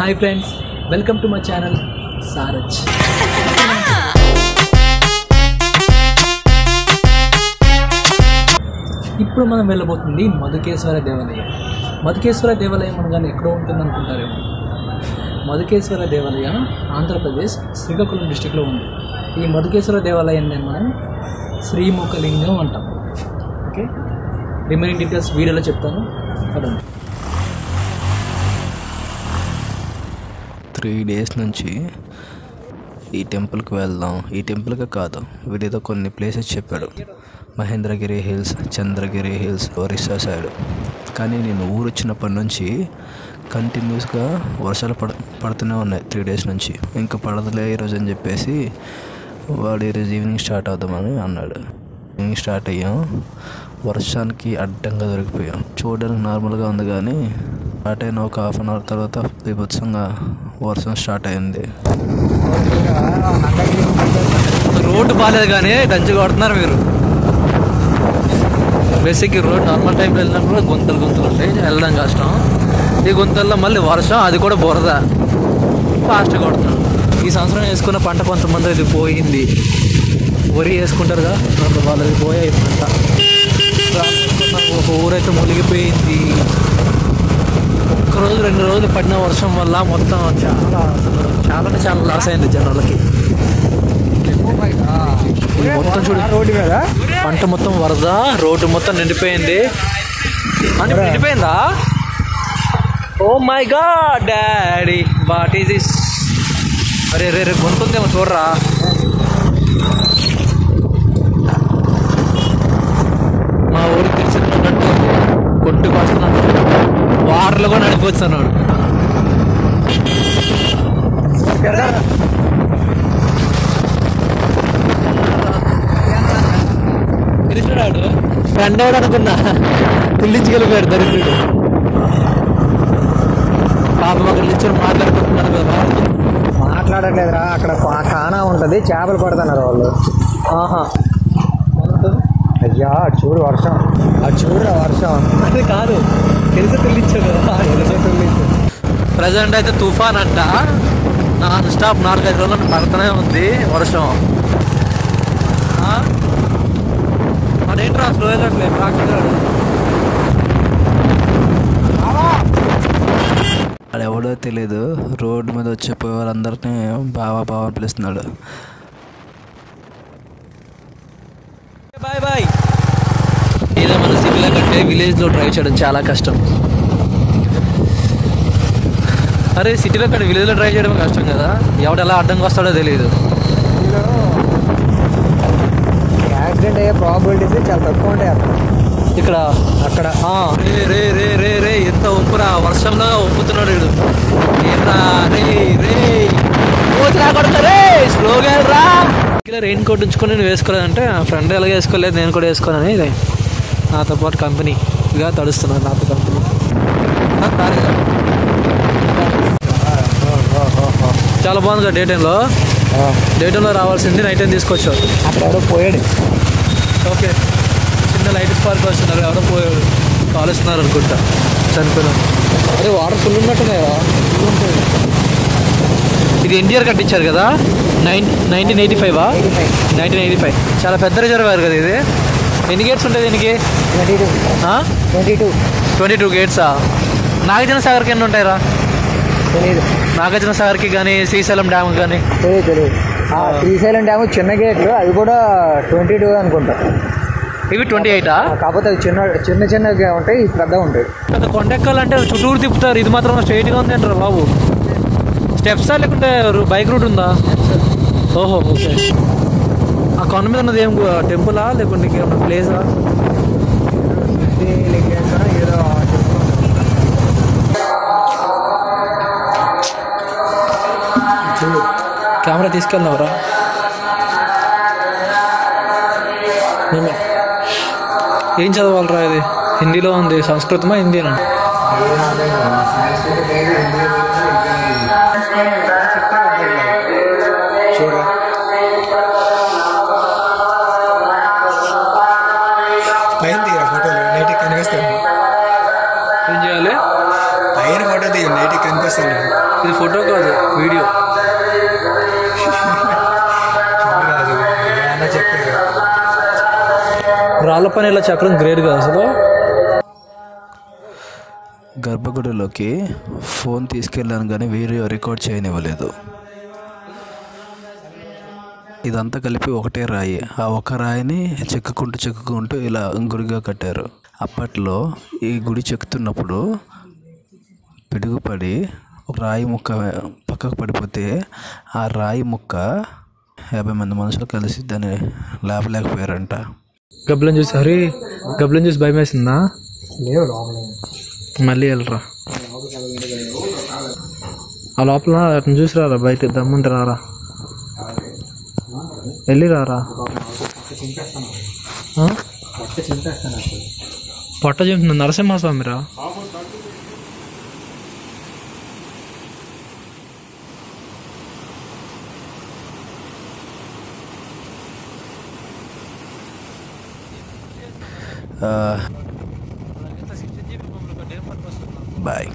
Hi friends, welcome to my channel Saraj. ఇప్పుడు మనం వెళ్ళబోతుంది మధుకేశ్వర దేవాలయం. మధుకేశ్వర దేవాలయం అనగానే ఎక్కడో ఉంటుంది అనుకుంటారేమో. మధుకేశ్వర దేవాలయం ఆంధ్రప్రదేశ్ శ్రీకాకుళం డిస్టిక్లో ఉంది. ఈ మధుకేశ్వర దేవాలయాన్ని మనం శ్రీముఖలింగం అంటాం. ఓకే, రిమైనింగ్ డీటెయిల్స్ వీడియోలో చెప్తాను. పదండి. 3 days నుంచి ఈ టెంపుల్కి వెళ్దాం, ఈ టెంపుల్కి కాదు వీడితో కొన్ని ప్లేసెస్ చెప్పాడు. Mahendragiri hills, Chandragiri hills, Orissa side. కానీ నేను ఊరు వచ్చినప్పటి నుంచి కంటిన్యూస్గా వర్షాలు పడుతూనే ఉన్నాయి 3 days నుంచి. ఇంకా పడదులే ఈరోజు అని చెప్పేసి వాడు ఈరోజు ఈవినింగ్ స్టార్ట్ అవుదామని అన్నాడు. ఈవినింగ్ స్టార్ట్ అయ్యాం, వర్షానికి అడ్డంగా దొరికిపోయాం. చూడడానికి నార్మల్గా ఉంది కానీ స్టార్ట్ అయిన ఒక 1/2 hour తర్వాత బీభత్సంగా వర్షం స్టార్ట్ అయింది. రోడ్డు బాగాలేదు కానీ దంచి కొడుతున్నారు మీరు. బేసిక్ రోడ్ నార్మల్ టైంలో వెళ్ళినప్పుడు గుంతలు ఉంటాయి, వెళ్ళడం కష్టం. ఈ గుంతల్లో మళ్ళీ వర్షం, అది కూడా బురద, ఫాస్ట్గా కొడుతున్నాం. ఈ సంవత్సరం వేసుకున్న పంట కొంతమంది ఇది పోయింది. వరి వేసుకుంటారుగా, వాళ్ళది పోయాయి పంట. ఒక ఊరైతే మునిగిపోయింది. ఒక్కరోజు 2 రోజులు పడిన వర్షం వల్ల మొత్తం చాలా లాస్ అయింది జనాలకి. మొత్తం చూడు, రోడ్డు మీద పంట మొత్తం వరద, రోడ్డు మొత్తం నిండిపోయింది. అంటే నిండిపోయిందా? Oh my god daddy, what is this? అరే రే గొంతుందేమో చూడరా. మా ఊరికి తెలిసినట్టు కొట్టుకొస్తున్నాడు, వాటర్లో కూడా నడిపోతున్నాడు. తెలిసినాడు కండవాడు అనుకున్నా, పిల్లించుకెళ్ళిపోయాడు దరిద్రుడు. పాపం అక్కడ నిల్చొని మాట్లాడుకుంటున్నాడు కదా. మాట్లాడట్లేదురా, అక్కడ కానా ఉంటుంది, చేపలు పడుతున్నారు వాళ్ళు. ఆహా, అయ్యా అటు చూడు వర్షం, అటు చూడురా వర్షం. అదే కాదు, తెలిసి పిల్లించాడు కదా. ప్రజెంట్ అయితే తుఫాన్ అంట, నాన్ స్టాప్ 4-5 రోజులు పడుతూనే ఉంది వర్షం. అదేంట్రా స్లో వెళ్ళట్లేదు. వాడెవడో తెలీదు, రోడ్డు మీద వచ్చిపోయే వాళ్ళందరినీ బావా అని పిలుస్తున్నాడు. Bye bye. ఏదో మన సిటీలో కంటే విలేజ్లో డ్రైవ్ చేయడం చాలా కష్టం. అరే సిటీలో కంటే విలేజ్లో డ్రైవ్ చేయడం కష్టం కదా. ఎవడు ఎలా అడ్డంగా వస్తాడో తెలియదు. యాక్సిడెంట్ అయ్యే ప్రాబిలిటీస్ చాలా తక్కువ ఉంటాయి ఇక్కడ అక్కడ. రే రే రే రే రే ఎంత ఉప్పురా, వర్షంలో ఉప్పుతున్నాడు వీడు. ఏంట్రా రే రే రే స్లోగా రా. ఇలా రెయిన్ కోట్ ఉంచుకొని నేను వేసుకోలేదంటే ఫ్రెండ్ ఎలాగ వేసుకోలేదు, నేను కూడా వేసుకోనని నాతో పాటు కంపెనీగా తడుస్తున్నాను. నాతో కంపెనీ చాలా బాగుంది కదా. డే టైంలో రావాల్సింది నైట్ టైం తీసుకొచ్చావు. అక్కడ ఎవరో పోయాడు. ఓకే, చిన్న లైట్ స్పార్క్ వస్తున్నారు, ఎవరో పోయాడు, కాలుస్తున్నారు అనుకుంటా, చనిపోయినా. అదే వాటర్ ఫుల్ ఉన్నట్టున్నాయా. ఇది ఎన్టీఆర్ కట్టించారు కదా, 1985. 1985 చాలా పెద్ద రిజర్వాయర్ కదా ఇది. ఎన్ని గేట్స్ ఉంటాయి దీనికి? 22 గేట్సా? నాగార్జున సాగర్కి ఎన్ని ఉంటాయిరా? తెలియదు. నాగార్జున సాగర్కి కానీ శ్రీశైలం డ్యామ్ కానీ తెలియదు. శ్రీశైలం డ్యామ్ చిన్న గేట్లు, అవి కూడా 22 అనుకుంటా. ఇవి 28. కాకపోతే అవి చిన్నగా ఉంటాయి, పెద్దగా ఉంటాయి. పెద్ద కొండెక్కాలంటే చుట్టూరు తిప్పుతారు, ఇది మాత్రం స్ట్రైట్గా ఉంది అంటారు బాబు. స్టెప్సా లేకుంటే బైక్ రూట్ ఉందా? ఓహో ఓకే. ఆ కొండ మీద ఉన్నది ఏం టెంపులా లేకుంటే ఇంకేమన్నా ప్లేసా? ఏదో కెమెరా తీసుకెళ్ళినవరా? ఏం చదవాలరా ఇది? హిందీలో ఉంది, సంస్కృతమా హిందీనా? చూడరా, పైన తీరా ఫోటోలు నైట్కి కనిపిస్తాను. ఏం చేయాలి? పైన ఫోటో తీయ నైట్కి కనిపిస్తాను. ఇది ఫోటో కాదు, వీడియో. రాళ్ళ పని ఇలా చెక్కడం గ్రేట్ కదా అసలు. గర్భగుడిలోకి ఫోన్ తీసుకెళ్ళాను కానీ వీడియో రికార్డ్ చేయనివ్వలేదు. ఇదంతా కలిపి ఒకటే రాయి. ఆ ఒక రాయిని చెక్కుకుంటూ ఇలా గుడిగా కట్టారు. అప్పట్లో ఈ గుడి చెక్కుతున్నప్పుడు పిడుగుపడి ఒక రాయి ముక్క పక్కకు పడిపోతే ఆ రాయి ముక్క 50 మంది మనుషులు కలిసి దాన్ని లేపలేకపోయారంట. గబ్బలం చూసి హరి, గబ్బలం చూసి భయం వేసిందా? మళ్ళీ వెళ్ళరా, ఆ లోపల అతను చూసి రారా, బయట దమ్ముంటే రారా, వెళ్ళి రారా. పొట్ట చింపుతుంది నరసింహస్వామిరా. బాయ్.